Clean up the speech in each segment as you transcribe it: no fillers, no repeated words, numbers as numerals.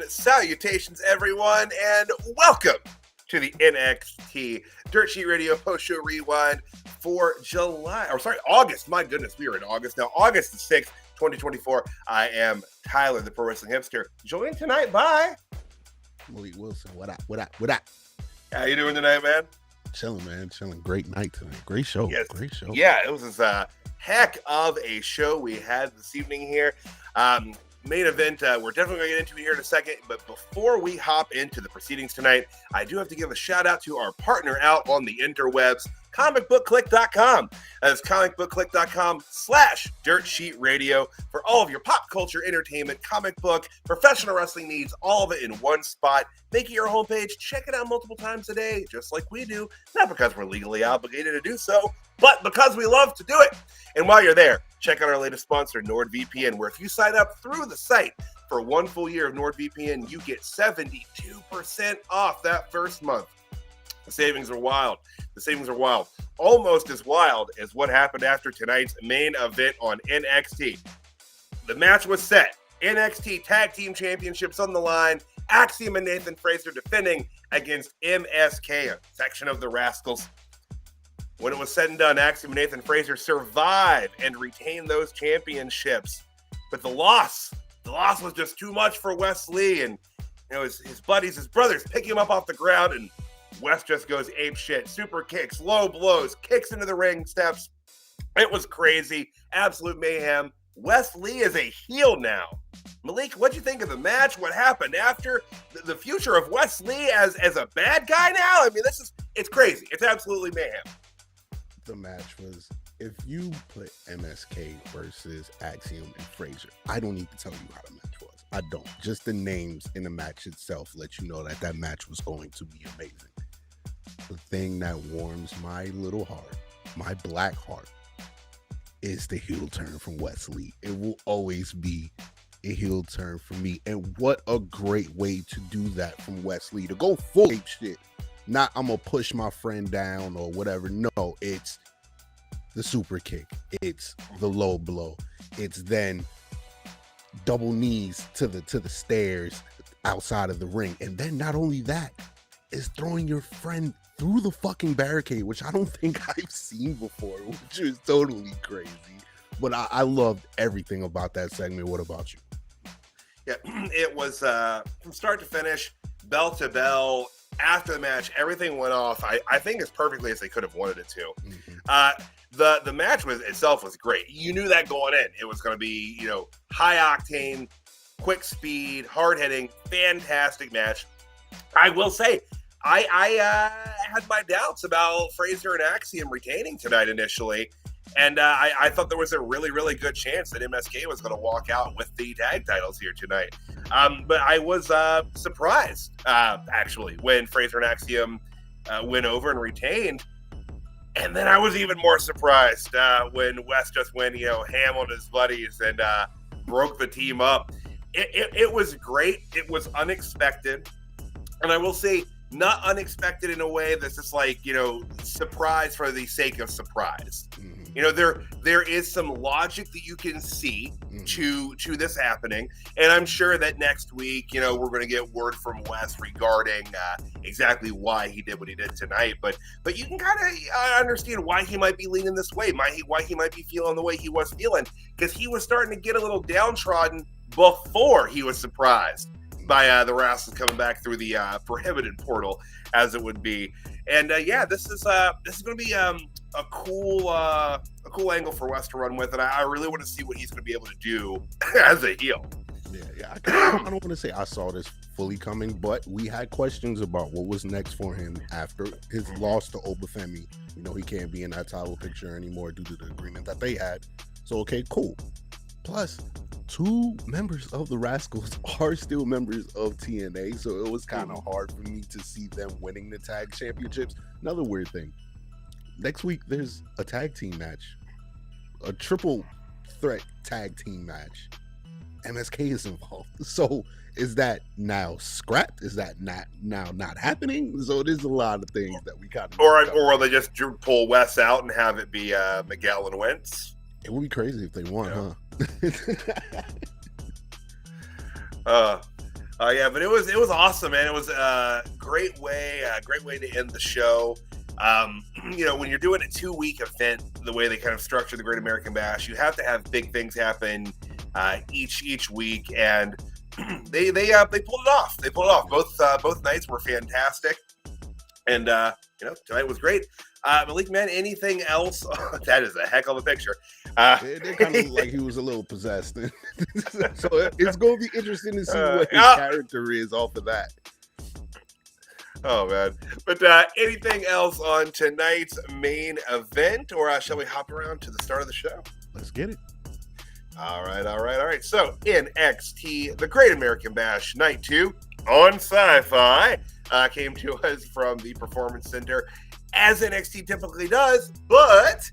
Salutations, everyone, and welcome to the NXT Dirt Sheet Radio post-show rewind for August. My goodness, we are in August now. August the 6th, 2024. I am Tyler, the Pro Wrestling Hipster, joined tonight by Malik Wilson. What up? How you doing tonight, man? Chilling, man. Chilling. Great night tonight. Great show. Yes. Great show. Yeah, it was a heck of a show we had this evening here. Main event, we're definitely going to get into it here in a second, but before we hop into the proceedings tonight, I do have to give a shout out to our partner out on the interwebs, comicbookclick.com. That is comicbookclick.com/Dirt Sheet Radio for all of your pop culture, entertainment, comic book, professional wrestling needs, all of it in one spot. Make it your homepage. Check it out multiple times a day, just like we do. Not because we're legally obligated to do so, but because we love to do it. And while you're there, check out our latest sponsor, NordVPN, where if you sign up through the site for 1 full year of NordVPN, you get 72% off that first month. The savings are wild. Almost as wild as what happened after tonight's main event on NXT. The match was set. NXT Tag Team Championships on the line. Axiom and Nathan Frazer defending against MSK, a section of the Rascals. When it was said and done, Axiom and Nathan Frazer survived and retained those championships. But the loss was just too much for Wes Lee, and his buddies, his brothers, pick him up off the ground, and Wes just goes ape shit. Super kicks, low blows, kicks into the ring steps. It was crazy, absolute mayhem. Wes Lee is a heel now. Malik, what'd you think of the match? What happened after? The future of Wes Lee as a bad guy now? I mean, it's crazy. It's absolutely mayhem. The match was, if you put MSK versus Axiom and Frazer, I don't need to tell you how the match was. I don't. Just the names in the match itself let you know that match was going to be amazing. The thing that warms my little heart, my black heart, is the heel turn from Wes Lee. It will always be a heel turn for me. And what a great way to do that from Wes Lee, to go full ape shit. Not I'm gonna push my friend down or whatever. No, it's the super kick. It's the low blow. It's then double knees to the stairs outside of the ring. And then not only that, is throwing your friend through the fucking barricade, which I don't think I've seen before, which is totally crazy. But I loved everything about that segment. What about you? Yeah, it was from start to finish, bell to bell. After the match, everything went off. I think as perfectly as they could have wanted it to. Mm-hmm. The match itself was great. You knew that going in. It was going to be high octane, quick speed, hard hitting, fantastic match. I will say, I had my doubts about Frazer and Axiom retaining tonight initially. And I thought there was a really, really good chance that MSK was going to walk out with the tag titles here tonight. But I was surprised, actually, when Frazer and Axiom went over and retained. And then I was even more surprised when Wes just went, ham on his buddies and broke the team up. It was great. It was unexpected. And I will say, not unexpected in a way that's just like, surprise for the sake of surprise. Mm-hmm. There is some logic that you can see to this happening. And I'm sure that next week, we're going to get word from Wes regarding exactly why he did what he did tonight. But you can kind of understand why he might be leaning this way, why he might be feeling the way he was feeling, because he was starting to get a little downtrodden before he was surprised by the Rascals coming back through the prohibited portal, as it would be. And this is going to be a cool angle for Wes to run with, and I really want to see what he's going to be able to do as a heel. Yeah. I don't want to say I saw this fully coming, but we had questions about what was next for him after his loss to Obafemi. He can't be in that title picture anymore due to the agreement that they had. So okay, cool. Plus, 2 members of the Rascals are still members of TNA, so it was kind of hard for me to see them winning the tag championships. Another weird thing, next week there's a tag team match, a triple threat tag team match. MSK is involved. So is that now scrapped? Is that not happening? So there's a lot of things that we kind of... Or will they just pull Wes out and have it be Miguel and Wentz? It would be crazy if they won, huh? Yeah, but it was awesome, man. It was a great way to end the show. When you're doing a 2-week event, the way they kind of structure the Great American Bash, you have to have big things happen each week, and they pulled it off. They pulled it off. Both nights were fantastic, and tonight was great. Malik, man, anything else? That is a heck of a picture. They kind of like he was a little possessed. So it's going to be interesting to see what his character is off of that. Oh, man. But anything else on tonight's main event, or shall we hop around to the start of the show? Let's get it. All right. So, NXT, the Great American Bash, Night 2 on SyFy, came to us from the Performance Center, as NXT typically does, but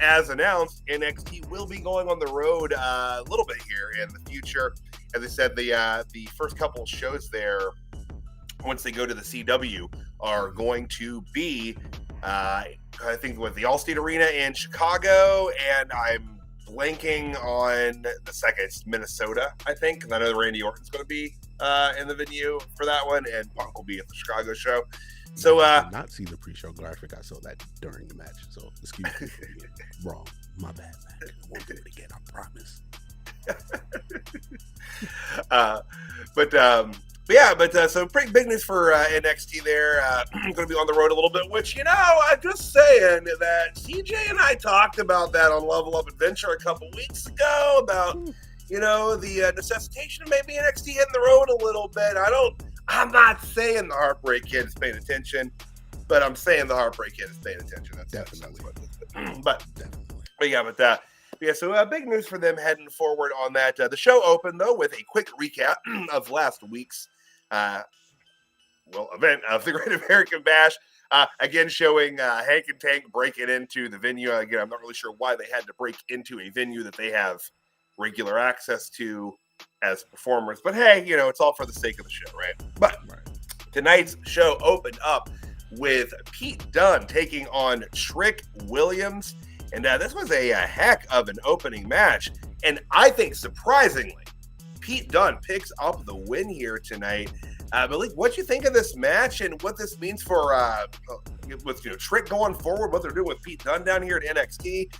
as announced, NXT will be going on the road a little bit here in the future. As I said, the first couple of shows there, once they go to the CW, are going to be, I think, with the Allstate Arena in Chicago, and I'm blanking on the second. It's Minnesota, I think, because I know Randy Orton's going to be in the venue for that one, and Punk will be at the Chicago show. So, I did not see the pre-show graphic. I saw that during the match. So, excuse me for being wrong. My bad, man. I won't do it again. I promise. So pretty big news for NXT there. Going to be on the road a little bit, which, I'm just saying that CJ and I talked about that on Level Up Adventure a couple weeks ago about, the necessitation of maybe NXT hitting the road a little bit. I'm not saying the Heartbreak Kid is paying attention, but I'm saying the Heartbreak Kid is paying attention. That's definitely what it is. So big news for them heading forward on that. The show opened, though, with a quick recap of last week's event of the Great American Bash. Again, showing Hank and Tank breaking into the venue. Again, I'm not really sure why they had to break into a venue that they have regular access to as performers, but hey, it's all for the sake of the show, right? But tonight's show opened up with Pete Dunne taking on Trick Williams, and this was a heck of an opening match, and I think surprisingly, Pete Dunne picks up the win here tonight. Malik, what you think of this match and what this means for with Trick going forward, what they're doing with Pete Dunne down here at NXT?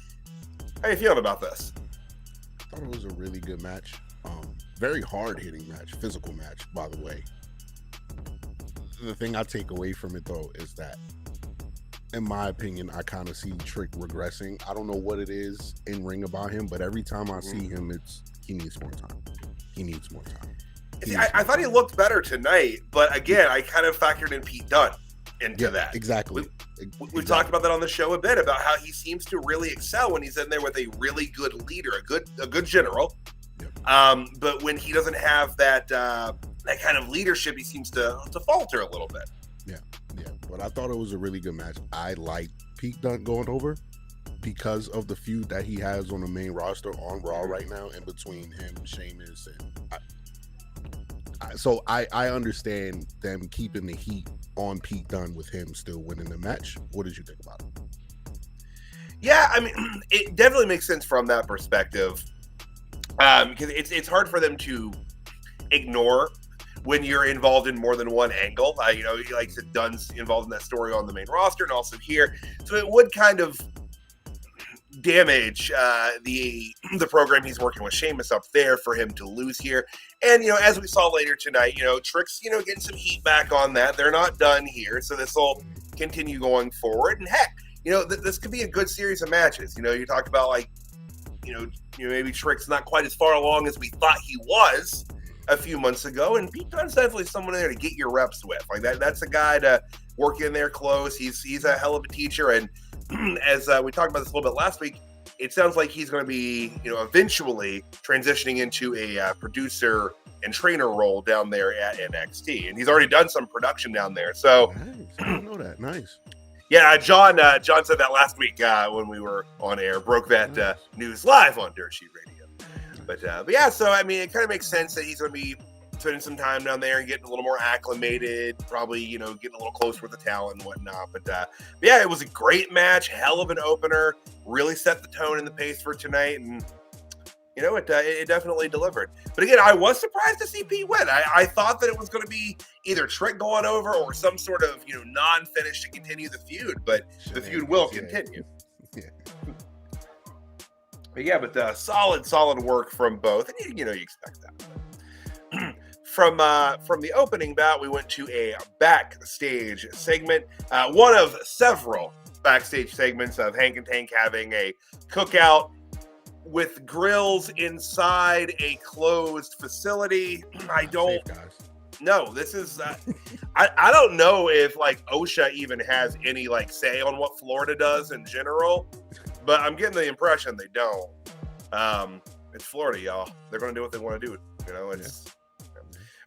How you feeling about this? I thought it was a really good match. Very hard-hitting match, physical match, by the way. The thing I take away from it, though, is that, in my opinion, I kind of see Trick regressing. I don't know what it is in ring about him, but every time I see him, he needs more time. I thought he looked better tonight, but again, I kind of factored in Pete Dunne into that. Exactly. We've talked about that on the show a bit, about how he seems to really excel when he's in there with a really good leader, a good general. Yep. But when he doesn't have that kind of leadership, he seems to falter a little bit. Yeah. But I thought it was a really good match. I like Pete Dunne going over because of the feud that he has on the main roster on Raw right now, in between him, Sheamus, and so I understand them keeping the heat on Pete Dunne with him still winning the match. What did you think about it? Yeah, I mean, it definitely makes sense from that perspective. Because it's hard for them to ignore when you're involved in more than one angle. Like I said, Dunne's involved in that story on the main roster and also here. So it would kind of damage the program he's working with Sheamus up there for him to lose here. And, as we saw later tonight, Trick's, getting some heat back on that. They're not done here. So this will continue going forward. And heck, this could be a good series of matches. You talk about maybe Trick's not quite as far along as we thought he was a few months ago, and Pete Dunne's definitely someone there to get your reps with. Like that's a guy to work in there close. He's a hell of a teacher, and as we talked about this a little bit last week, it sounds like he's going to be, eventually transitioning into a producer and trainer role down there at NXT, and he's already done some production down there. So, nice. I don't know that. Nice. Yeah, John said that last week when we were on air, broke that news live on Dirt Sheet Radio. But yeah, so I mean, it kind of makes sense that he's going to be spending some time down there and getting a little more acclimated, probably, getting a little closer with the talent and whatnot. But yeah, it was a great match, hell of an opener, really set the tone and the pace for tonight. And it definitely delivered. But again, I was surprised to see Pete win. I thought that it was going to be either Trick going over or some sort of non-finish to continue the feud, but the feud will continue. Yeah. But solid work from both, and you expect that. From the opening bout, we went to a backstage segment, one of several backstage segments of Hank and Tank having a cookout with grills inside a closed facility. I don't know. This is I don't know if like OSHA even has any like say on what Florida does in general, but I'm getting the impression they don't. It's Florida, y'all. They're going to do what they want to do.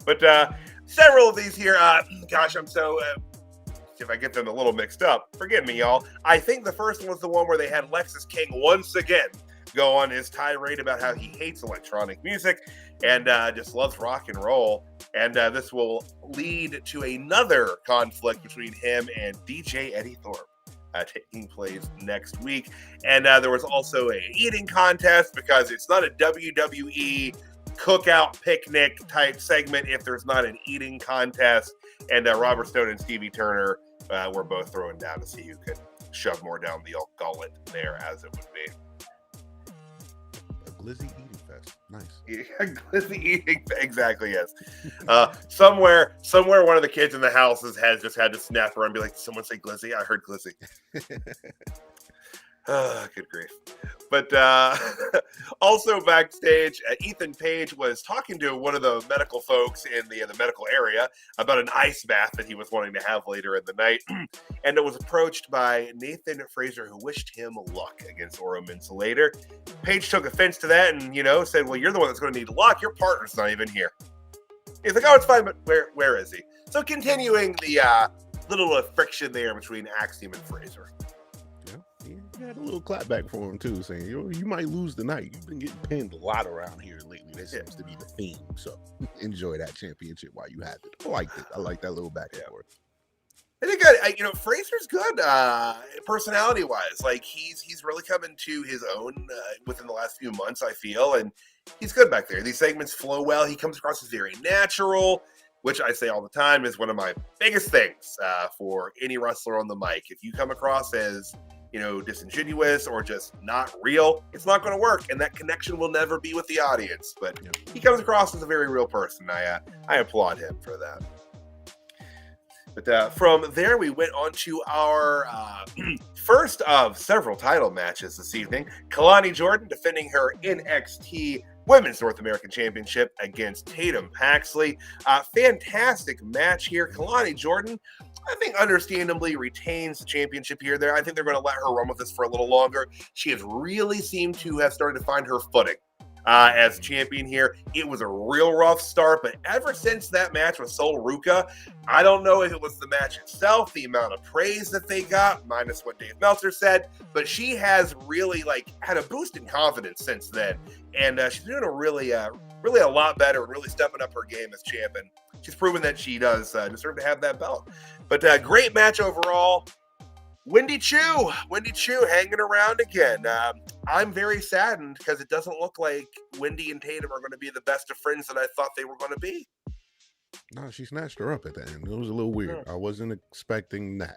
But several of these here, gosh, I'm so if I get them a little mixed up, forgive me, y'all. I think the first one was the one where they had Lexus King once again go on his tirade about how he hates electronic music and just loves rock and roll. And this will lead to another conflict between him and DJ Eddie Thorpe taking place next week. And there was also an eating contest because it's not a WWE cookout picnic type segment if there's not an eating contest. And Robert Stone and Stevie Turner were both throwing down to see who could shove more down the old gullet there, as it would be. Glizzy eating fest. Nice. Yeah, glizzy eating, exactly, yes. Somewhere one of the kids in the house has just had to snap around and be like, did someone say glizzy? I heard glizzy. Good grief. But also backstage, Ethan Page was talking to one of the medical folks in the medical area about an ice bath that he was wanting to have later in the night. And it was approached by Nathan Frazer, who wished him luck against Oro Mensah later. Page took offense to that and, said, well, you're the one that's going to need luck. Your partner's not even here. He's like, oh, it's fine, but where is he? So continuing the little friction there between Axiom and Frazer. You had a little clapback for him too, saying you might lose tonight. You've been getting pinned a lot around here lately. That seems to be the theme. So enjoy that championship while you have it. I liked it. I like that little back and forth. I think Frazier's good personality wise. Like he's really coming to his own within the last few months, I feel, and he's good back there. These segments flow well. He comes across as very natural, which I say all the time is one of my biggest things for any wrestler on the mic. If you come across as disingenuous or just not real, it's not going to work, and that connection will never be with the audience. But he comes across as a very real person. I applaud him for that. But from there, we went on to our first of several title matches this evening. Kelani Jordan defending her NXT Women's North American Championship against Tatum Paxley. Fantastic match here. Kelani Jordan, I think, understandably retains the championship here. I think they're going to let her run with this for a little longer. She has really seemed to have started to find her footing as champion here. It was a real rough start, but ever since that match with Sol Ruca, I don't know if it was the match itself, the amount of praise that they got, minus what Dave Meltzer said, but she has really had a boost in confidence since then, and she's doing really a lot better and really stepping up her game as champion. She's proven that she does deserve to have that belt. But great match overall. Wendy Chu hanging around again. I'm very saddened because it doesn't look like Wendy and Tatum are going to be the best of friends that I thought they were going to be. No, she snatched her up at the end. It was a little weird. I wasn't expecting that.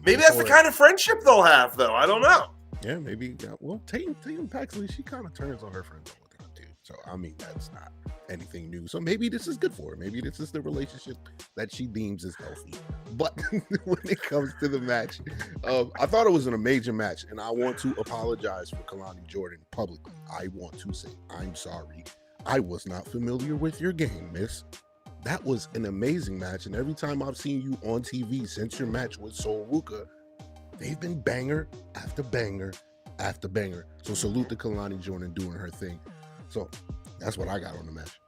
Maybe that's the kind of friendship they'll have, though. I don't know. Yeah, maybe. Well, Tatum Paxley, she kind of turns on her friends all the time, too. So, I mean, that's not anything new. So maybe this is good for her. Maybe this is the relationship that she deems as healthy. But when it comes to the match, I thought it was an amazing match, and I want to apologize for Kelani Jordan publicly. I want to say I'm sorry. I was not familiar with your game, miss. That was an amazing match, and every time I've seen you on TV since your match with Sol Ruca, they've been banger after banger after banger. So salute to Kelani Jordan doing her thing. So that's what I got on the match.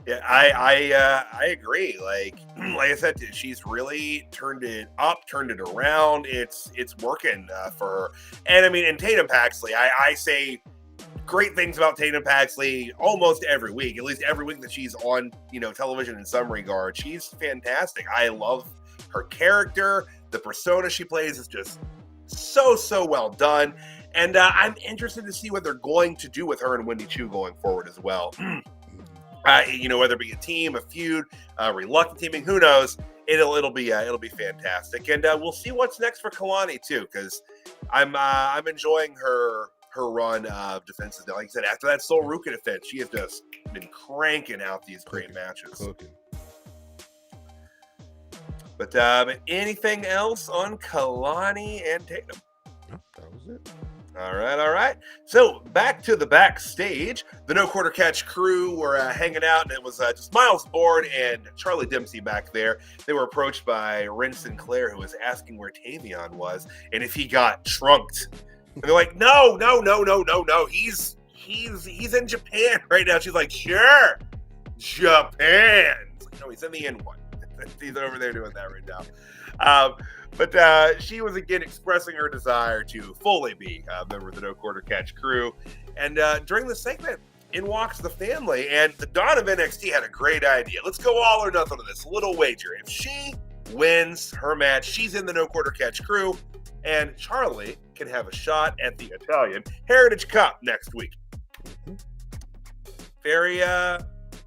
Yeah, I agree. Like I said, she's really turned it up, turned it around. It's working for her. And I mean, and Tatum Paxley, I say great things about Tatum Paxley almost every week. At least every week that she's on, television in some regard, she's fantastic. I love her character. The persona she plays is just so well done. And I'm interested to see what they're going to do with her and Wendy Chu going forward as well. Whether it be a team, a feud, reluctant teaming, who knows? It'll be fantastic, and we'll see what's next for Kelani too, because I'm enjoying her run of defenses now. Like I said, after that Sol Ruka defense, she has just been cranking out these great matches. But anything else on Kelani and Tatum? No, that was it. All right. So back to the backstage. The No Quarter Catch crew were hanging out, and it was just Miles Bourne and Charlie Dempsey back there. They were approached by Ren Sinclair, who was asking where Tavion was and if he got trunked. And they're like, no. He's in Japan right now. She's like, sure, Japan. It's like, no, he's in the N1. He's over there doing that right now. But she was again expressing her desire to fully be a member of the No Quarter Catch crew. And during the segment, in walks the family. And the Dunne of NXT had a great idea. Let's go all or nothing on this. A little wager. If she wins her match, she's in the No Quarter Catch crew. And Charlie can have a shot at the Italian Heritage Cup next week. Very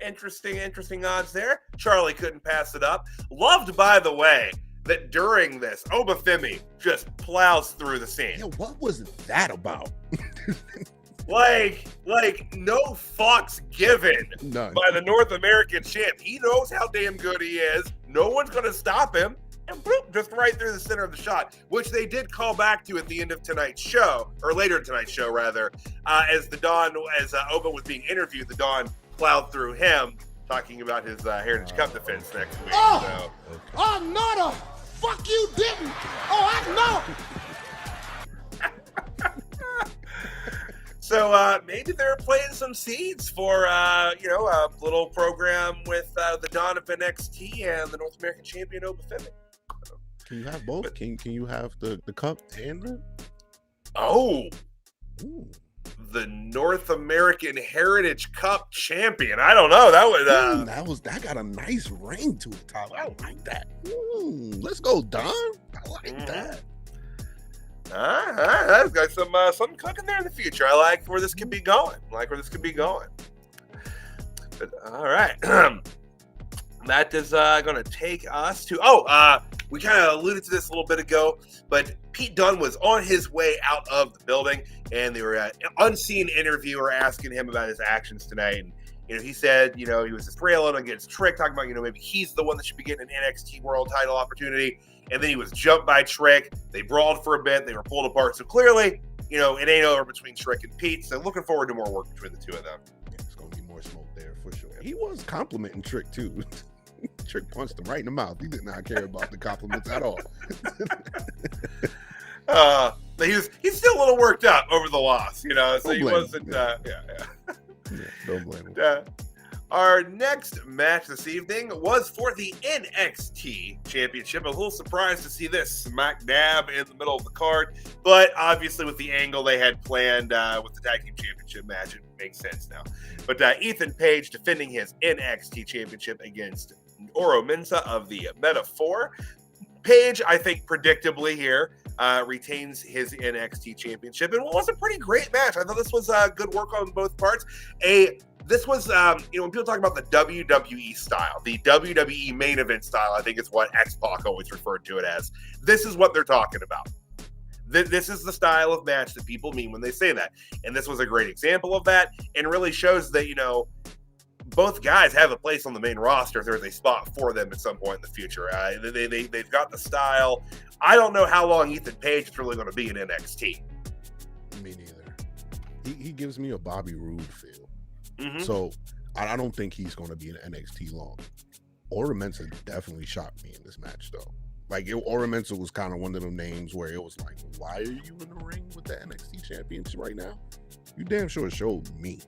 interesting odds there. Charlie couldn't pass it up. Loved, by the way, that during this, Obafemi just plows through the scene. Yeah, what was that about? like no fucks given. None. By the North American champ. He knows how damn good he is. No one's going to stop him. And bloop, just right through the center of the shot, which they did call back to at the end of tonight's show, or later tonight's show, rather, as Oba was being interviewed, the Dunne plowed through him, talking about his Heritage Cup defense next week. Oh, no, fuck you didn't. Oh, I know. So maybe they're planting some seeds for, a little program with the Dunne of NXT and the North American champion, Obafemi. Can you have both? Can you have the cup and the... Oh. Ooh. The North American Heritage Cup champion. I don't know. That that got a nice ring to it, Tyler. I like that. Let's go, Dunne. I like that. That's got something cooking there in the future. I like where this could be going. But all right. That is going to take us to... we kind of alluded to this a little bit ago, but Pete Dunne was on his way out of the building, and they were an unseen interviewer asking him about his actions tonight. And, he said, he was just railing against Trick, talking about, maybe he's the one that should be getting an NXT world title opportunity. And then he was jumped by Trick. They brawled for a bit. They were pulled apart. So clearly, it ain't over between Trick and Pete. So looking forward to more work between the two of them. Yeah, it's going to be more smoke there for sure. He was complimenting Trick, too. Trick punched him right in the mouth. He did not care about the compliments at all. He's still a little worked up over the loss, so he wasn't. Yeah, don't blame him. Our next match this evening was for the NXT Championship. I was a little surprised to see this smack dab in the middle of the card, but obviously with the angle they had planned with the Tag Team Championship match, it makes sense now. But Ethan Page defending his NXT Championship against Oro Mensah of the Meta 4. Page, I think, predictably here, retains his NXT Championship. And what was a pretty great match. I thought this was good work on both parts. This was, when people talk about the WWE style, the WWE main event style, I think is what X-Pac always referred to it as. This is what they're talking about. This is the style of match that people mean when they say that. And this was a great example of that, and really shows that, both guys have a place on the main roster if there's a spot for them at some point in the future. They've got the style. I don't know how long Ethan Page is really going to be in NXT. Me neither. He gives me a Bobby Roode feel. Mm-hmm. So I don't think he's going to be in NXT long. Oro Mensah definitely shocked me in this match, though. Oro Mensah was kind of one of them names where it was like, why are you in the ring with the NXT champions right now? You damn sure showed me.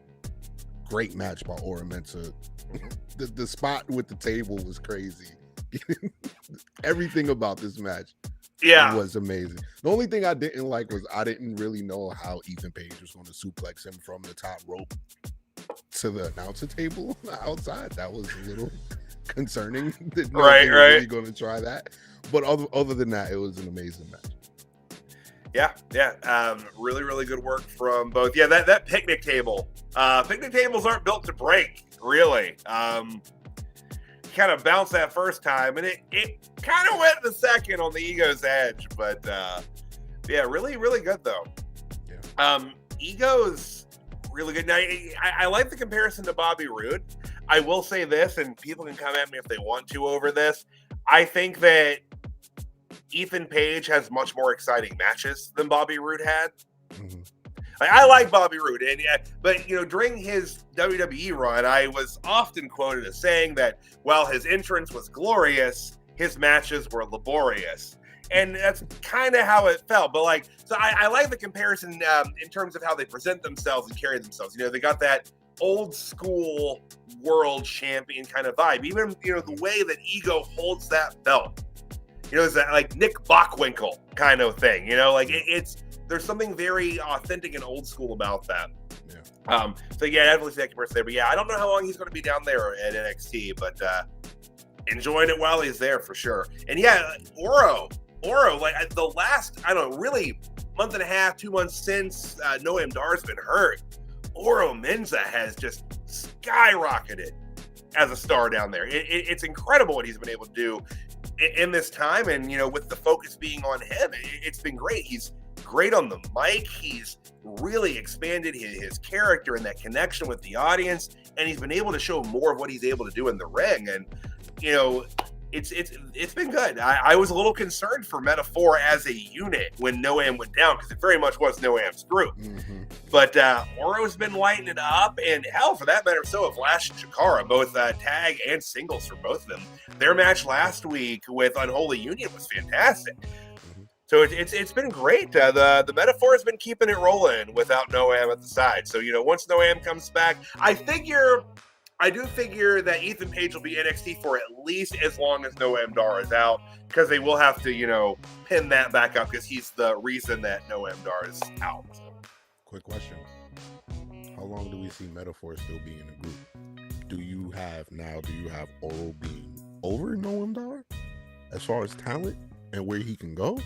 Great match by Oro Mensah. The spot with the table was crazy. Everything about this match was amazing. The only thing I didn't like was I didn't really know how Ethan Page was going to suplex him from the top rope to the announcer table outside. That was a little concerning. Right. Really going to try that. But other than that, it was an amazing match. Yeah. Really, really good work from both. Yeah, that picnic table. Picnic tables aren't built to break, really. Kind of bounced that first time, and it kind of went the second on the Ego's edge. But yeah, really, really good though. Yeah. Ego's really good. Now, I like the comparison to Bobby Roode. I will say this, and people can come at me if they want to over this. I think that Ethan Page has much more exciting matches than Bobby Roode had. Mm-hmm. I like Bobby Roode, but during his WWE run, I was often quoted as saying that while his entrance was glorious, his matches were laborious, and that's kind of how it felt. But so I like the comparison in terms of how they present themselves and carry themselves. They got that old school world champion kind of vibe. Even the way that Ego holds that belt. It's that like Nick Bockwinkel kind of thing. There's something very authentic and old school about that. Yeah. So yeah, definitely see that comparison there. But yeah, I don't know how long he's going to be down there at NXT, but enjoying it while he's there for sure. And yeah, Oro, like the last, I don't know, really month and a half, 2 months since Noam Dar's been hurt, Oro Mensah has just skyrocketed as a star down there. It's incredible what he's been able to do in this time, and with the focus being on him, it's been great. He's great on the mic. He's really expanded his character and that connection with the audience, and he's been able to show more of what he's able to do in the ring. And it's been good. I was a little concerned for Meta-Four as a unit when Noam went down, because it very much was Noam's group. Mm-hmm. But Oro's been lighting it up, and hell, for that matter, so have Lash and Chikara, both tag and singles for both of them. Their match last week with Unholy Union was fantastic. Mm-hmm. So it's been great. The Meta-Four has been keeping it rolling without Noam at the side. So once Noam comes back, I do figure that Ethan Page will be NXT for at least as long as Noam Dar is out, because they will have to, pin that back up, because he's the reason that Noam Dar is out. So. Quick question. How long do we see Meta-Four still being in the group? Do you have Oro being over Noam Dar as far as talent and where he can go?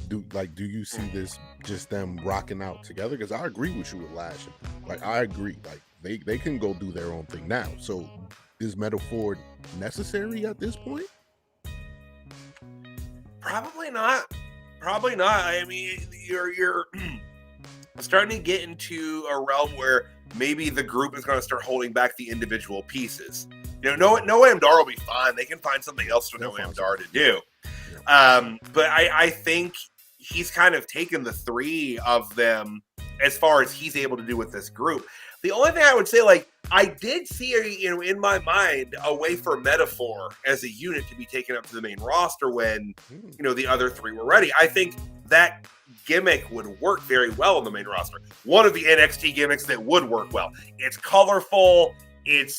Do you see this just them rocking out together? Because I agree with you with Lash. I agree. They can go do their own thing now. So is Meta-Four necessary at this point? Probably not. I mean, you're starting to get into a realm where maybe the group is going to start holding back the individual pieces. Noam Dar will be fine. They can find something else for Noam Dar to do. Yeah. But I think he's kind of taken the three of them as far as he's able to do with this group. The only thing I would say, I did see, in my mind, a way for Meta-Four as a unit to be taken up to the main roster when, the other three were ready. I think that gimmick would work very well on the main roster. One of the NXT gimmicks that would work well. It's colorful. It's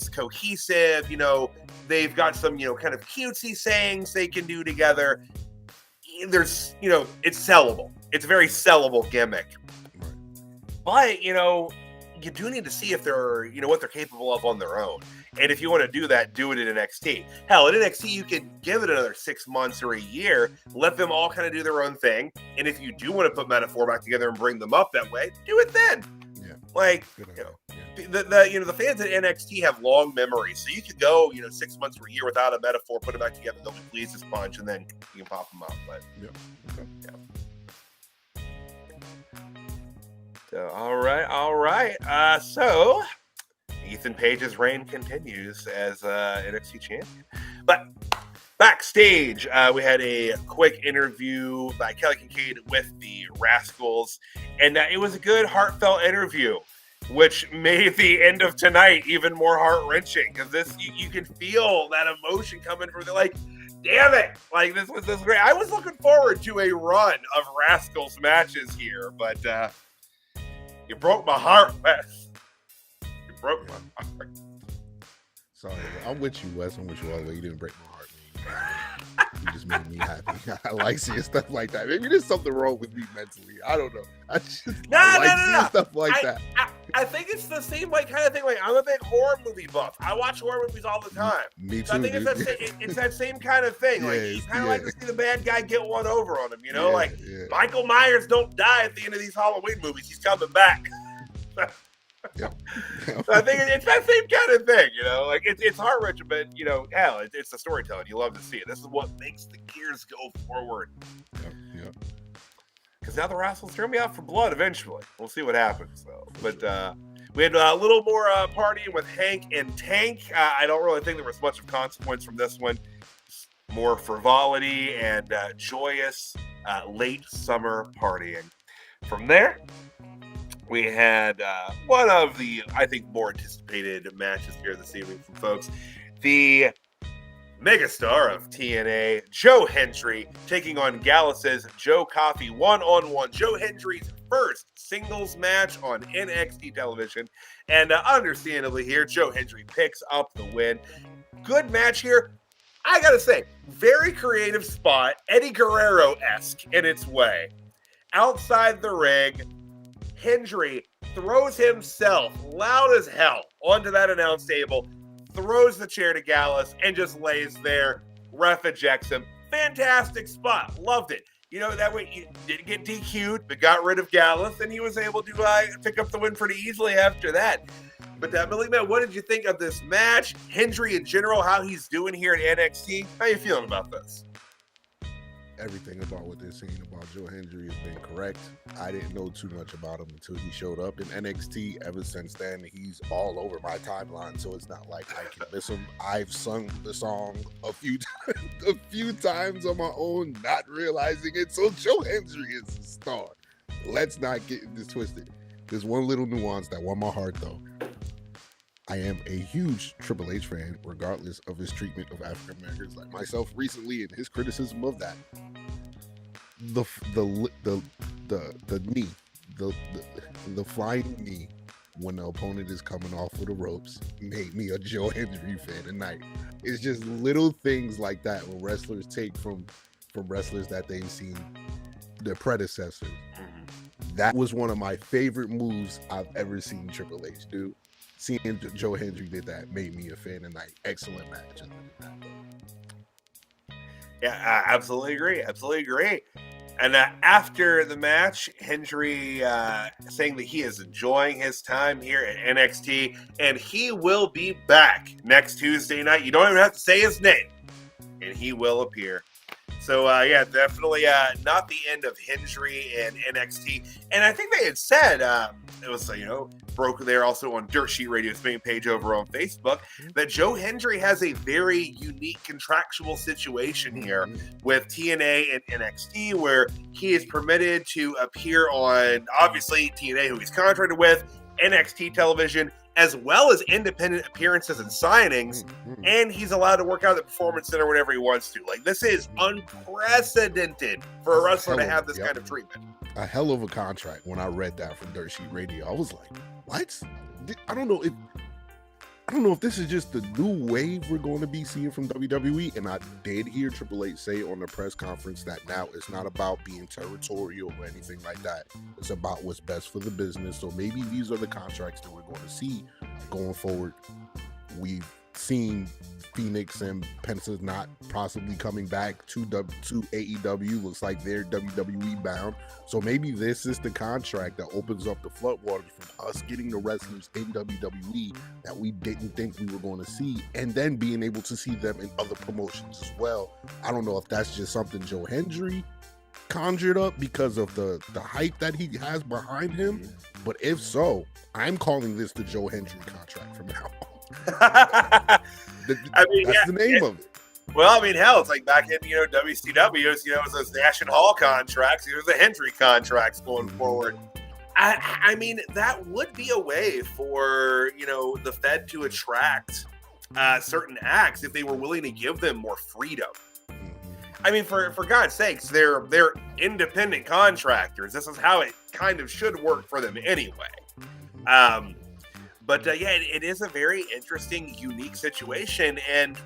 cohesive. They've got some, kind of cutesy sayings they can do together. There's, it's sellable. It's a very sellable gimmick. But, you do need to see if they're, what they're capable of on their own. And if you want to do that, do it in NXT. Hell, at NXT, you can give it another 6 months or a year, let them all kind of do their own thing. And if you do want to put Meta-Four back together and bring them up that way, do it then. Yeah. The fans at NXT have long memories. So you could go, 6 months or a year without a Meta-Four, put it back together, they'll be pleased as punch, and then you can pop them up. But yeah. Okay. Yeah. So, all right. So Ethan Page's reign continues as NXT champion. But backstage, we had a quick interview by Kelly Kincaid with the Rascals, and it was a good, heartfelt interview, which made the end of tonight even more heart-wrenching, because this you can feel that emotion coming from the damn it! This was great. I was looking forward to a run of Rascals matches here, but you broke my heart, Wes. You broke my heart. Sorry, I'm with you, Wes. I'm with you all the way. You didn't break my heart, man. You just made me happy. I like seeing stuff like that. Maybe there's something wrong with me mentally. I don't know. I like seeing stuff like that. I think it's the same kind of thing. Like, I'm a big horror movie buff. I watch horror movies all the time. Me too. So I think it's that same kind of thing. Like, you kind of like to see the bad guy get one over on him. Michael Myers don't die at the end of these Halloween movies. He's coming back. Yep. So I think it's that same kind of thing. Like it's heart wrenching, but hell, it's the storytelling. You love to see it. This is what makes the gears go forward. Yep. Because now the Rascals turn me out for blood eventually. We'll see what happens, though. But we had a little more partying with Hank and Tank. I don't really think there was much of consequence from this one. More frivolity and joyous late summer partying. From there, we had one of the, I think, more anticipated matches here this evening from folks. The Megastar of TNA, Joe Hendry, taking on Gallus's Joe Coffey one-on-one. Joe Hendry's first singles match on NXT television. And understandably here, Joe Hendry picks up the win. Good match here. I gotta say, very creative spot, Eddie Guerrero-esque in its way. Outside the ring, Hendry throws himself loud as hell onto that announce table, throws the chair to Gallus, and just lays there. Ref ejects him. Fantastic spot. Loved it. That way you didn't get DQ'd, but got rid of Gallus, and he was able to pick up the win pretty easily after that. But Billy Man, what did you think of this match? Hendry in general, how he's doing here at NXT? How you feeling about this? Everything about what they're saying about Joe Hendry has been correct. I didn't know too much about him until he showed up in NXT. Ever since then, he's all over my timeline, so it's not like I can miss him. I've sung the song a few times on my own, not realizing it. So Joe Hendry is a star. Let's not get this twisted. There's one little nuance that won my heart, though. I am a huge Triple H fan, regardless of his treatment of African Americans like myself recently, and his criticism of that. The knee, the flying knee when the opponent is coming off of the ropes made me a Joe Hendry fan tonight. It's just little things like that when wrestlers take from wrestlers that they've seen their predecessors. That was one of my favorite moves I've ever seen Triple H do. Seeing Joe Hendry did that made me a fan tonight. Excellent match. Yeah, I absolutely agree. And after the match, Hendry saying that he is enjoying his time here at NXT, and he will be back next Tuesday night. You don't even have to say his name, and he will appear. So, definitely not the end of Hendry and NXT. And I think they had said, it was, broke there also on Dirt Sheet Radio's main page over on Facebook, that Joe Hendry has a very unique contractual situation here with TNA and NXT, where he is permitted to appear on, obviously, TNA, who he's contracted with, NXT television, as well as independent appearances and signings, and he's allowed to work out at the Performance Center whenever he wants to. Like, this is unprecedented for a wrestler to have this kind of treatment. A hell of a contract. When I read that from Dirt Sheet Radio, I was like, what? I don't know if this is just the new wave we're going to be seeing from WWE. And I did hear Triple H say on the press conference that now it's not about being territorial or anything like that. It's about what's best for the business. So maybe these are the contracts that we're going to see going forward. We've seen Phoenix and Penta not possibly coming back to AEW. Looks like they're WWE bound. So maybe this is the contract that opens up the floodwaters from us getting the wrestlers in WWE that we didn't think we were going to see, and then being able to see them in other promotions as well. I don't know if that's just something Joe Hendry conjured up because of the hype that he has behind him, but if so, I'm calling this the Joe Hendry contract from now on. That's the name of it. Well, I mean, hell, it's like back in WCW, it was those Nash and Hall contracts. There's the Hendry contracts going forward. I mean, that would be a way for the Fed to attract certain acts if they were willing to give them more freedom. I mean, for God's sakes, they're independent contractors. This is how it kind of should work for them anyway. But it is a very interesting, unique situation, and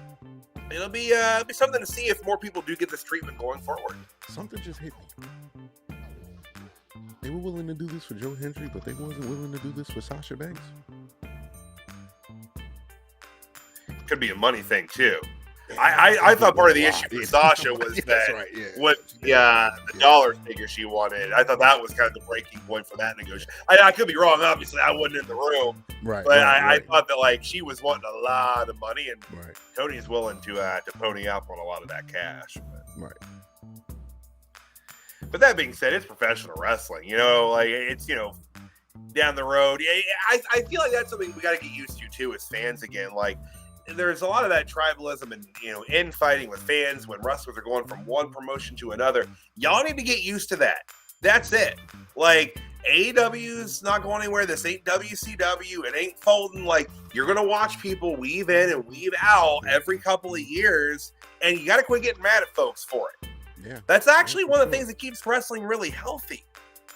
it'll be something to see if more people do get this treatment going forward. Something just hit me. They were willing to do this for Joe Hendry, but they wasn't willing to do this for Sasha Banks. Could be a money thing too. I thought part of the issue for Sasha was the dollar figure she wanted. I thought that was kind of the breaking point for that negotiation. I could be wrong. Obviously, I wasn't in the room, right? But I thought that like she was wanting a lot of money, and right. Tony's willing to pony up on a lot of that cash. Right. But that being said, it's professional wrestling. You know, like it's down the road. I feel like that's something we got to get used to too as fans again. Like. There's a lot of that tribalism and infighting with fans when wrestlers are going from one promotion to another. Y'all need to get used to that. That's it. Like AEW's not going anywhere. This ain't WCW. It ain't folding. Like you're gonna watch people weave in and weave out every couple of years, and you got to quit getting mad at folks for it. Yeah, that's actually one of the things that keeps wrestling really healthy.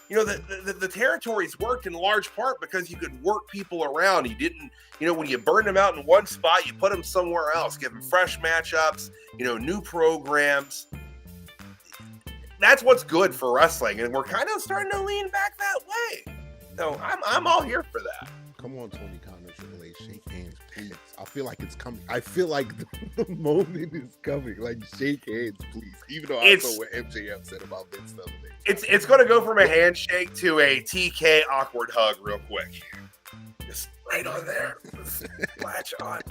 You know, the territories worked in large part because you could work people around. You didn't, when you burned them out in one spot, you put them somewhere else, give them fresh matchups, new programs. That's what's good for wrestling, and we're kind of starting to lean back that way. So I'm all here for that. Come on, Tony Khan and Triple H, shake hands, please. I feel like it's coming. I feel like the moment is coming. Like, shake hands, please. Even though I saw what MJF said about Vince the other day. It's going to go from a handshake to a TK awkward hug real quick. Just right on there. Latch on.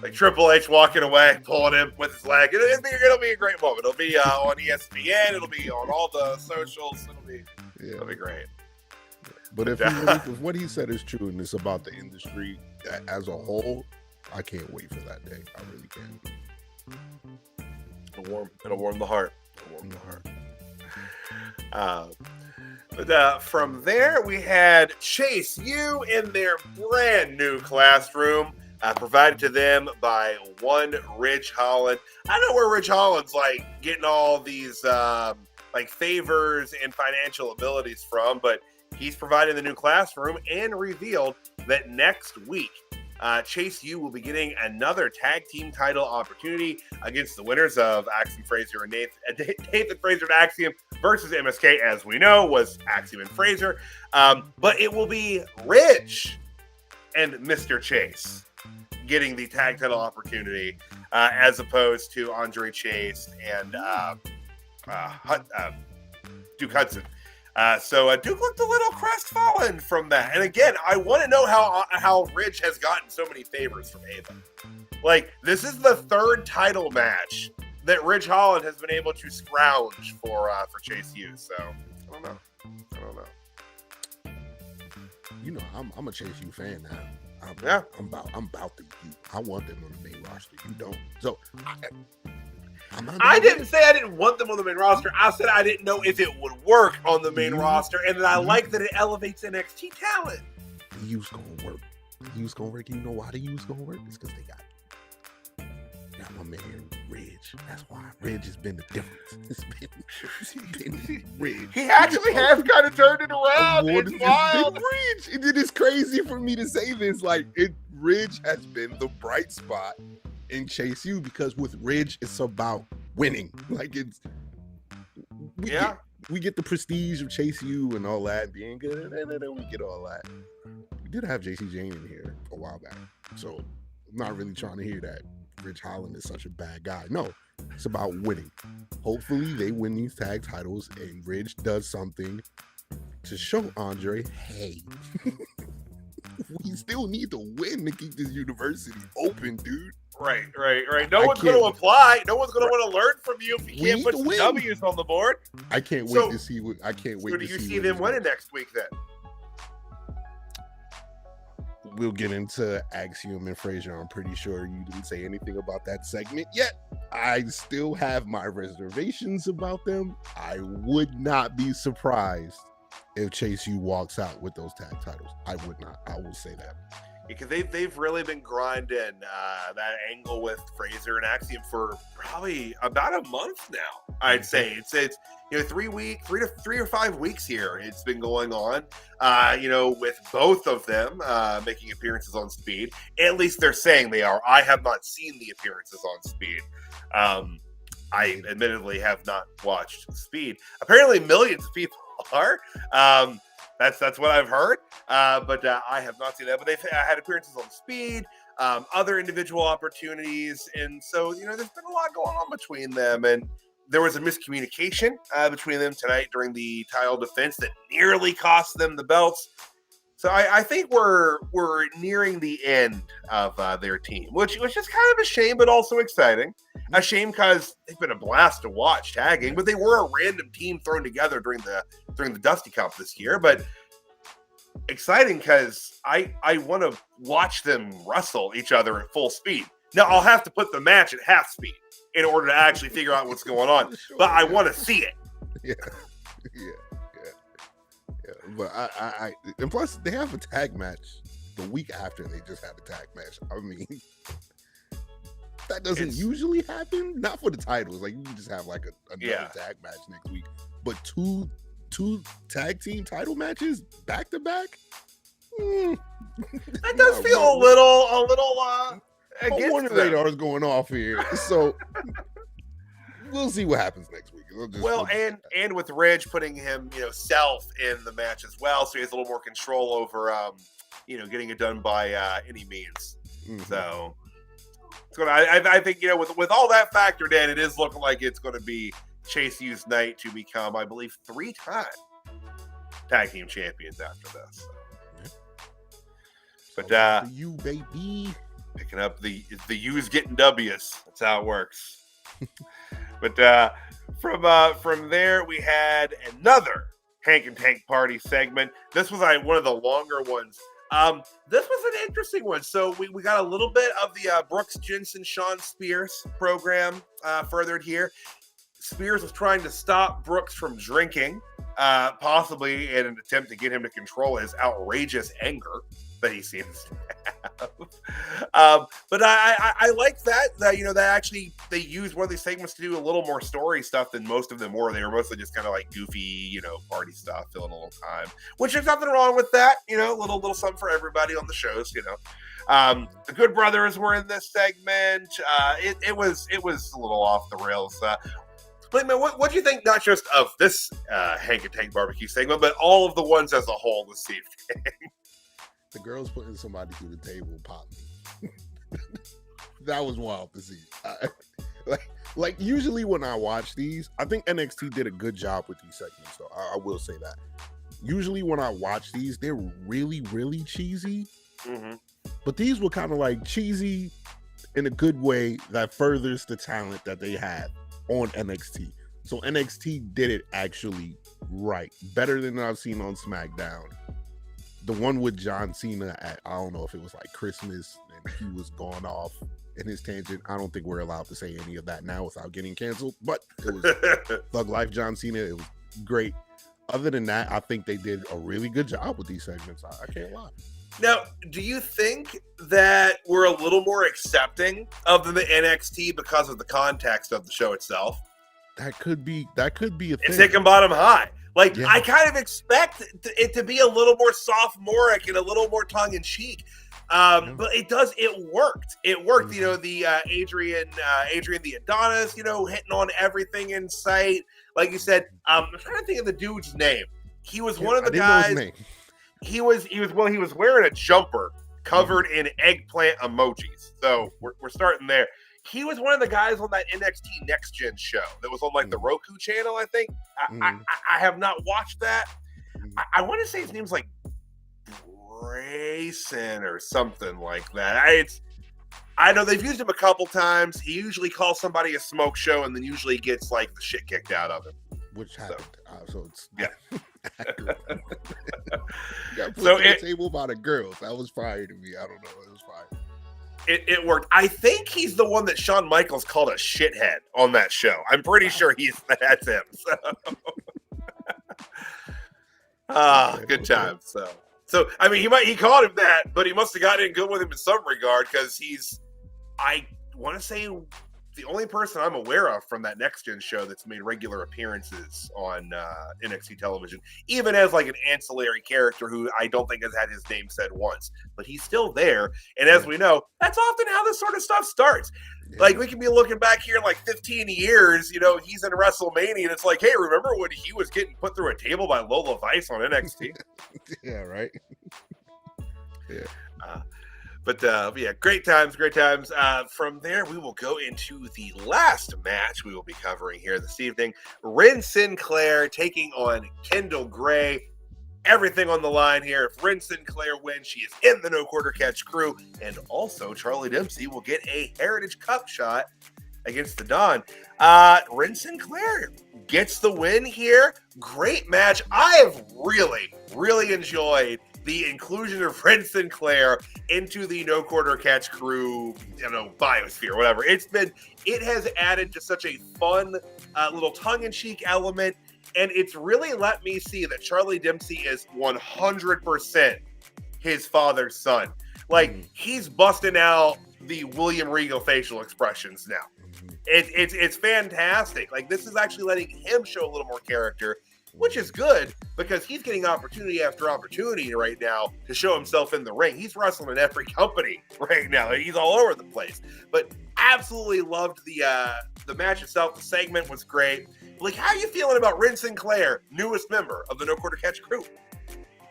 Like Triple H walking away, pulling him with his leg. It'll be a great moment. It'll be on ESPN. It'll be on all the socials. It'll be great. But if what he said is true and it's about the industry as a whole, I can't wait for that day. I really can. It'll warm the heart. But from there, we had Chase U in their brand new classroom, provided to them by one Ridge Holland. I don't know where Ridge Holland's like getting all these like favors and financial abilities from, but he's provided the new classroom and revealed that next week, Chase U will be getting another tag team title opportunity against the winners of Axiom Frazier and Nathan Frazier and Axiom versus MSK, as we know, was Axiom and Frazier. But it will be Ridge and Mr. Chase getting the tag title opportunity as opposed to Andre Chase and Duke Hudson. So Duke looked a little crestfallen from that. And again, I want to know how Ridge has gotten so many favors from Ava. Like, this is the third title match that Ridge Holland has been able to scrounge for Chase U. So, I don't know. I'm a Chase U fan now. I'm about the U. I want them on the main roster. You don't. So, I didn't say I didn't want them on the main roster. I said I didn't know if it would work on the main roster, and that I like that it elevates NXT talent. The U's gonna work. You know why the U's gonna work? It's because they got my man Ridge. That's why Ridge has been the difference. It's been Ridge. He actually has kind of turned it around. It's wild. Ridge. It is crazy for me to say this. Ridge has been the bright spot in Chase U, because with Ridge, it's about winning. We get the prestige of Chase U and all that being good, and we get all that. We did have JC Jane in here a while back, so I'm not really trying to hear that Ridge Holland is such a bad guy. No, it's about winning. Hopefully, they win these tag titles, and Ridge does something to show Andre, hey, we still need to win to keep this university open, dude. Right. No one's going to apply. No one's going to want to learn from you if you can't put some W's on the board. I can't wait to see what. So do you see them winning next week then? We'll get into Axiom and Frazier. I'm pretty sure you didn't say anything about that segment yet. I still have my reservations about them. I would not be surprised if Chase U walks out with those tag titles. I would not. I will say that. Because they've really been grinding that angle with Frazer and Axiom for probably about a month now. I'd say it's 3 or 5 weeks here. It's been going on. With both of them making appearances on Speed. At least they're saying they are. I have not seen the appearances on Speed. I admittedly have not watched Speed. Apparently, millions of people are. That's what I've heard. But I have not seen that. But they've had appearances on Speed, other individual opportunities, and so there's been a lot going on between them. And there was a miscommunication between them tonight during the title defense that nearly cost them the belts. So I think we're nearing the end of their team, which was just kind of a shame, but also exciting. A shame because they've been a blast to watch tagging, but they were a random team thrown together during the Dusty Cup this year. But exciting because I want to watch them wrestle each other at full speed. Now I'll have to put the match at half speed in order to actually figure out what's going on, but I want to see it. Yeah. But I and plus they have a tag match the week after they just had a tag match. I mean, that doesn't usually happen. Not for the titles. Like you can just have like another tag match next week. But two tag team title matches back to back. That does feel a little. Warner radar is going off here, so we'll see what happens next week. And with Ridge putting him, self in the match as well, so he has a little more control over, getting it done by any means. Mm-hmm. So it's gonna. I think with all that factored in, it is looking like it's going to be Chase U's night to become, I believe, 3-time tag team champions after this. So. But you baby. Picking up the U's getting W's. That's how it works. But from there we had another Hank and Tank party segment. This was one of the longer ones. This was an interesting one. So we got a little bit of the Brooks Jensen Sean Spears program furthered here. Spears was trying to stop Brooks from drinking, possibly in an attempt to get him to control his outrageous anger that he seems to have. But I like that that actually they used one of these segments to do a little more story stuff than most of them were. They were mostly just kind of like goofy, party stuff, filling a little time, which there's nothing wrong with that. Little something for everybody on the shows. The Good Brothers were in this segment. It was a little off the rails. But man, what do you think? Not just of this Hank and Tank barbecue segment, but all of the ones as a whole this evening. The girls putting somebody through the table popped me. That was wild to see. Like usually when I watch these, I think NXT did a good job with these segments, though. I will say that. Usually when I watch these, they're really, really cheesy. Mm-hmm. But these were kind of like cheesy in a good way that furthers the talent that they had on NXT. So NXT did it actually right. Better than I've seen on SmackDown. The one with John Cena at, I don't know if it was like Christmas and he was gone off in his tangent. I don't think we're allowed to say any of that now without getting canceled, but it was Thug Life John Cena. It was great. Other than that, I think they did a really good job with these segments. I can't lie. Now, do you think that we're a little more accepting of the NXT because of the context of the show itself? That could be a thing. It's Hick and Bottom High. I kind of expect it to be a little more sophomoric and a little more tongue-in-cheek. But it worked. It worked. Mm-hmm. The Adrian the Adonis, hitting on everything in sight. Like you said, I'm trying to think of the dude's name. He was one of the guys. He was wearing a jumper covered in eggplant emojis. So we're starting there. He was one of the guys on that NXT Next Gen show that was on the Roku channel, I think. I have not watched that. I want to say his name's like Grayson or something like that. I know they've used him a couple times. He usually calls somebody a smoke show and then usually gets the shit kicked out of him. Which happened. So it's got put on the table by the girls. That was fire to me. I don't know. It was fire. It worked. I think he's the one that Shawn Michaels called a shithead on that show. I'm pretty sure that's him. So. Good time. So I mean, he called him that, but he must have gotten in good with him in some regard because I want to say the only person I'm aware of from that Next Gen show that's made regular appearances on NXT television, even as an ancillary character who I don't think has had his name said once, but he's still there. And as we know, that's often how this sort of stuff starts. Like, we could be looking back here in like 15 years, you know, he's in WrestleMania, and it's like, hey, remember when he was getting put through a table by Lola Vice on NXT? Yeah, right. Yeah. But yeah, great times. From there, we will go into the last match we will be covering here this evening. Ren Sinclair taking on Kendall Gray. Everything on the line here. If Ren Sinclair wins, she is in the No Quarter Catch crew. And also, Charlie Dempsey will get a Heritage Cup shot against the Dunne. Ren Sinclair gets the win here. Great match. I have really, really enjoyed the inclusion of Ren Sinclair into the No Quarter Catch crew, you know, biosphere, whatever. It has added to such a fun little tongue-in-cheek element, and it's really let me see that Charlie Dempsey is 100% his father's son. Like, he's busting out the William Regal facial expressions now. It's fantastic. Like, this is actually letting him show a little more character, which is good because he's getting opportunity after opportunity right now to show himself in the ring. He's wrestling in every company right now. He's all over the place. But absolutely loved the match itself. The segment was great. Like, how are you feeling about Ren Sinclair, newest member of the No Quarter Catch crew?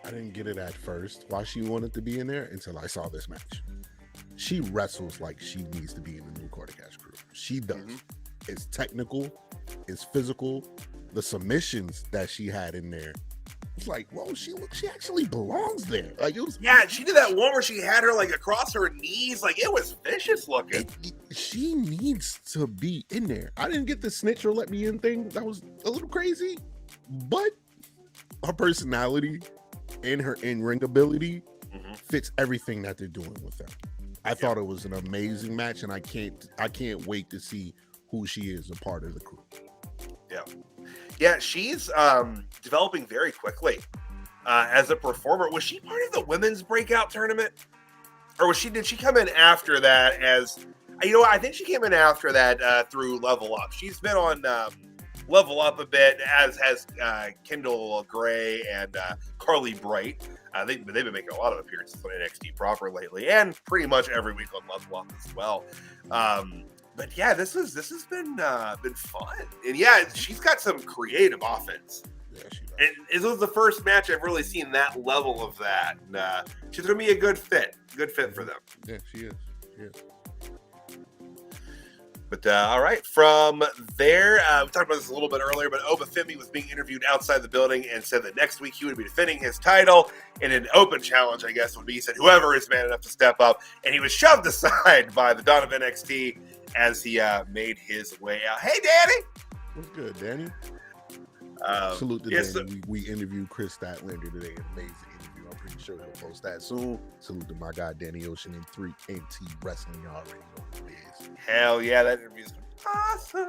I didn't get it at first why she wanted to be in there until I saw this match. She wrestles like she needs to be in the No Quarter Catch crew. She does. It's technical. It's physical. The submissions that she had in there, it's like, whoa, she actually belongs there. Like, it was. Yeah, she did that one where she had her like across her knees. Like, it was vicious looking. She needs to be in there. I didn't get the snitch or let me in thing. That was a little crazy, but her personality and her in-ring ability fits everything that they're doing with her. I thought it was an amazing match, and I can't wait to see who she is a part of the crew. Yeah, she's developing very quickly as a performer. Was she part of the women's breakout tournament, or did she come in after that? As you know, I think she came in after that through Level Up. She's been on Level Up a bit, as has Kendall Gray and Carly Bright. They've been making a lot of appearances on NXT proper lately, and pretty much every week on Level Up as well. But yeah, this has been fun, and yeah, she's got some creative offense. Yeah, she does. And this was the first match I've really seen that level of that. And, she's gonna be a good fit for them. Yeah, she is. But all right, from there, we talked about this a little bit earlier, but Obafemi was being interviewed outside the building and said that next week he would be defending his title in an open challenge, I guess would be. He said whoever is man enough to step up, and he was shoved aside by the Dunne of NXT as he made his way out. Hey, Danny! What's good, Danny? Salute to Danny. We interviewed Chris Statlander today. An amazing interview. I'm pretty sure he'll post that soon. Salute to my guy, Danny Ocean in 3 NT Wrestling. You already know who it is. Hell yeah, that interview's awesome.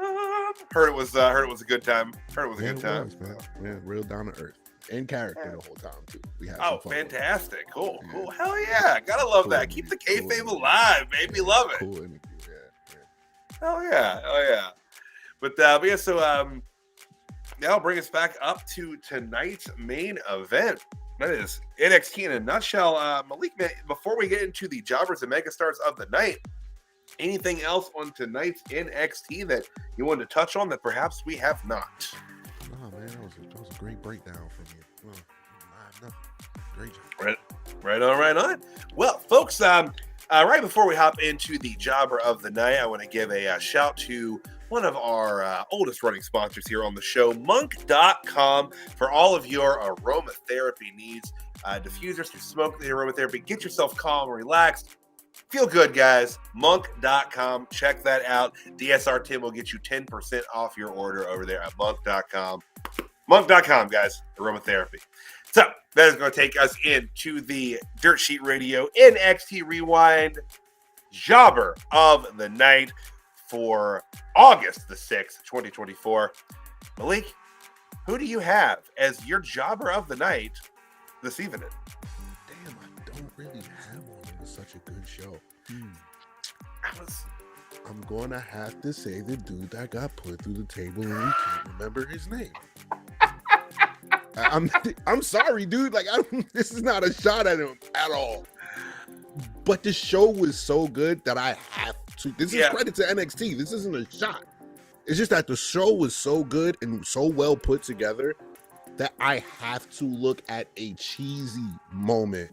Heard it was a good time. Yeah, real down to earth. And character the whole time, too. We had some fun fantastic. Cool. Hell yeah. Gotta love that. Keep the kayfabe alive, baby. Love it. Cool interview, yeah. Hell yeah. But yeah, so that'll bring us back up to tonight's main event. That is NXT in a nutshell. Malik, man, before we get into the jobbers and megastars of the night, anything else on tonight's NXT that you wanted to touch on that perhaps we have not? Oh man, that was a great breakdown from you. Well, great job. Right on. Well, folks, right before we hop into the jobber of the night, I want to give a shout to one of our oldest running sponsors here on the show, Monk.com, for all of your aromatherapy needs. Diffusers to smoke the aromatherapy. Get yourself calm and relaxed. Feel good, guys. Monk.com. Check that out. DSR Tim will get you 10% off your order over there at Monk.com. Monk.com, guys. Aromatherapy. So that is going to take us into the Dirt Sheet Radio NXT Rewind Jobber of the Night for August the 6th, 2024. Malik, who do you have as your Jobber of the Night this evening? Damn, I don't really have one. It was such a good show. I'm going to have to say the dude that got put through the table and we can't remember his name. I'm sorry, dude. Like, this is not a shot at him at all. But the show was so good that I have This is credit to NXT. This isn't a shot. It's just that the show was so good and so well put together that I have to look at a cheesy moment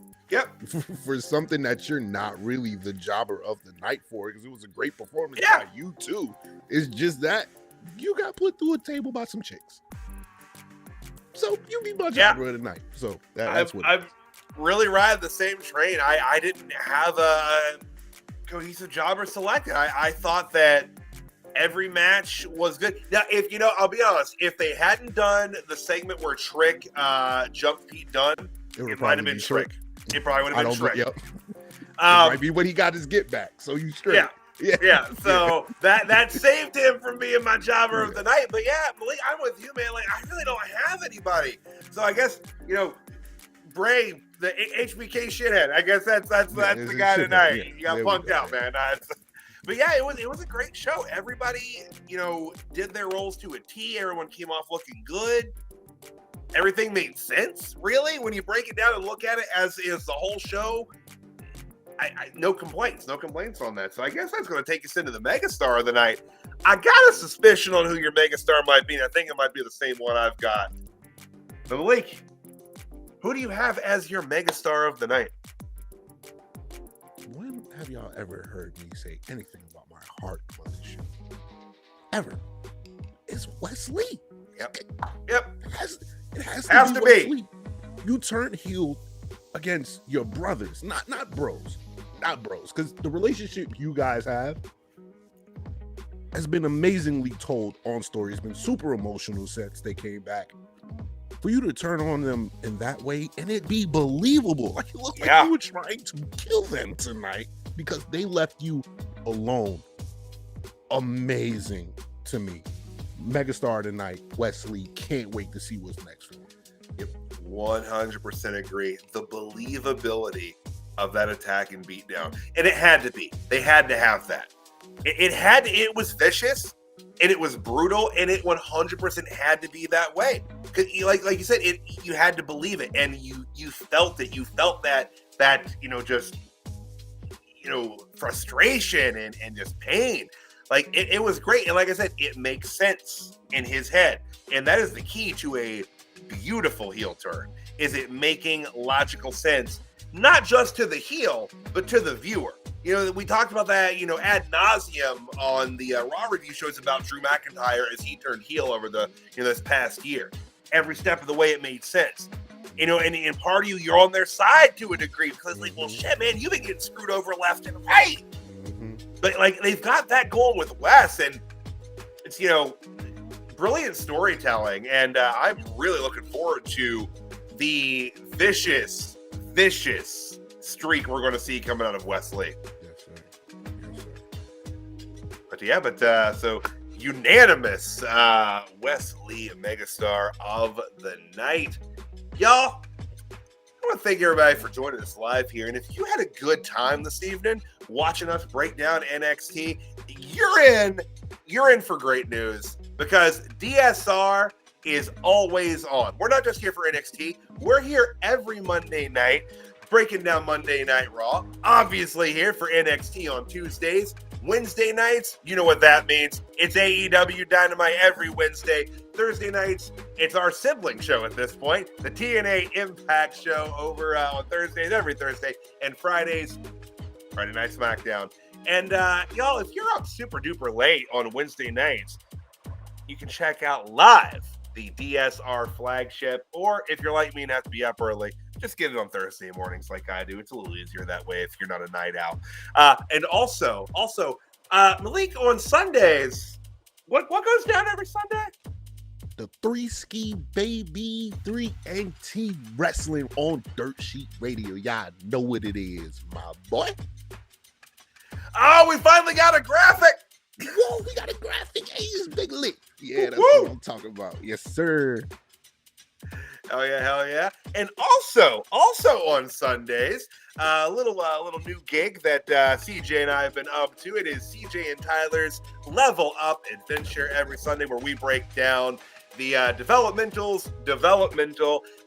for something that you're not really the jobber of the night for, because it was a great performance by you too. It's just that you got put through a table by some chicks. So you be my jobber of the night. So that's what I'm really riding the same train. I didn't have a cohesive jobber selected. I thought that every match was good. Now, I'll be honest, if they hadn't done the segment where Trick jumped Pete Dunne, it might have been Trick. It probably would have been Trick. Yep. It might be when he got his get back. So you straight. Yeah. So that saved him from being my jobber of the night. But yeah, Malik, I'm with you, man. Like, I really don't have anybody. So I guess, Bray, the HBK shithead. I guess that's the guy tonight. Yeah, you got punked out, man. But yeah, it was a great show. Everybody, did their roles to a T. Everyone came off looking good. Everything made sense, really, when you break it down and look at it as is the whole show. I no complaints on that. So I guess that's going to take us into the Megastar of the night. I got a suspicion on who your Megastar might be, and I think it might be the same one I've got. But Malik, who do you have as your Megastar of the night? When have y'all ever heard me say anything about my heart on this show? Ever? It's Wesley. Yep. It has to be Wesley. You turn heel against your brothers, not bros, because the relationship you guys have has been amazingly told on story. It's been super emotional since they came back. For you to turn on them in that way and it be believable, like it looked like you were trying to kill them tonight because they left you alone. Amazing to me. Megastar tonight, Wesley. Can't wait to see what's next for him. 100% agree. The believability of that attack and beatdown, and it had to be. They had to have that. It was vicious, and it was brutal, and it 100% had to be that way. Because, like you said, you had to believe it, and you felt it. You felt that just frustration and just pain. Like it was great, and like I said, it makes sense in his head, and that is the key to a beautiful heel turn. Is it making logical sense, not just to the heel, but to the viewer? We talked about that, ad nauseum on the Raw review shows about Drew McIntyre as he turned heel over this past year. Every step of the way, it made sense. And part of you're on their side to a degree because, like, well, shit, man, you've been getting screwed over left and right. But like they've got that going with Wes, and it's brilliant storytelling, and I'm really looking forward to the vicious streak we're going to see coming out of Wesley. Yes, sir. But so unanimous Wesley Megastar of the night, y'all. I want to thank everybody for joining us live here. And if you had a good time this evening watching us break down NXT, you're in for great news, because DSR is always on. We're not just here for NXT. We're here every Monday night breaking down Monday Night Raw. Obviously here for NXT on Tuesdays. Wednesday nights, you know what that means. It's AEW Dynamite every Wednesday. Thursday nights, it's our sibling show at this point, the TNA Impact show over on Thursdays, every Thursday, and Friday Night SmackDown. And y'all, if you're up super duper late on Wednesday nights, you can check out live the DSR flagship, or if you're like me and have to be up early, just get it on Thursday mornings like I do. It's a little easier that way if you're not a night owl. And also, Malik, on Sundays, what goes down every Sunday? The 3-Ski Baby 3NT Wrestling on Dirt Sheet Radio. Y'all know what it is, my boy. Oh, we finally got a graphic. Whoa, we got a graphic. Hey, it's big lit. Yeah, that's what I'm talking about. Yes, sir. Hell yeah. And also on Sundays, a little new gig that CJ and I have been up to. It is CJ and Tyler's Level Up Adventure every Sunday, where we break down the developmental,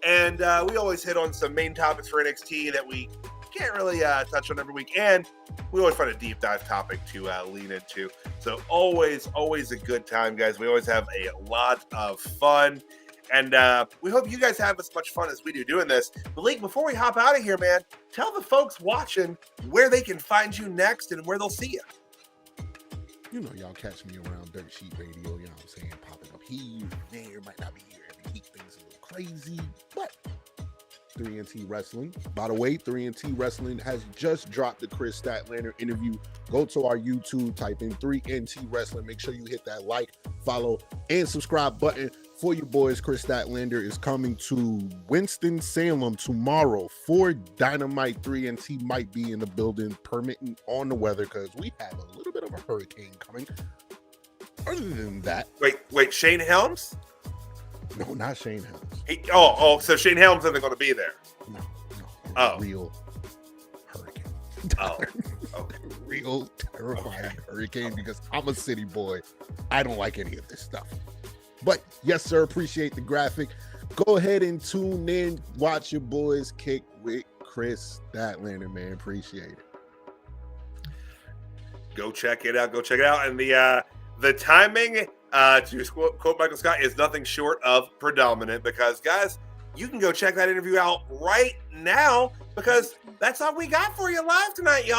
and we always hit on some main topics for NXT that we can't really touch on every week. And we always find a deep dive topic to lean into. So always a good time, guys. We always have a lot of fun. And we hope you guys have as much fun as we do doing this. Malik, before we hop out of here, man, tell the folks watching where they can find you next and where they'll see you. You know, y'all catch me around Dirt Sheet Radio, you know what I'm saying? Popping up here, there, might not be here every week. Things a little crazy, but 3NT Wrestling. By the way, 3NT Wrestling has just dropped the Chris Statlander interview. Go to our YouTube, type in 3NT Wrestling. Make sure you hit that like, follow, and subscribe button for your boys. Chris Statlander is coming to Winston-Salem tomorrow for Dynamite. 3NT might be in the building, permitting on the weather, because we have a little bit of a hurricane coming. Other than that... Wait, Shane Helms? No, not Shane Helms. So Shane Helms isn't going to be there. No. Real hurricane. Okay. Real terrifying hurricane, because I'm a city boy. I don't like any of this stuff. But yes, sir, appreciate the graphic. Go ahead and tune in. Watch your boys kick with Chris Statlander, man. Appreciate it. Go check it out. And the timing, to quote Michael Scott, is nothing short of predominant, because, guys, you can go check that interview out right now, because that's all we got for you live tonight, y'all.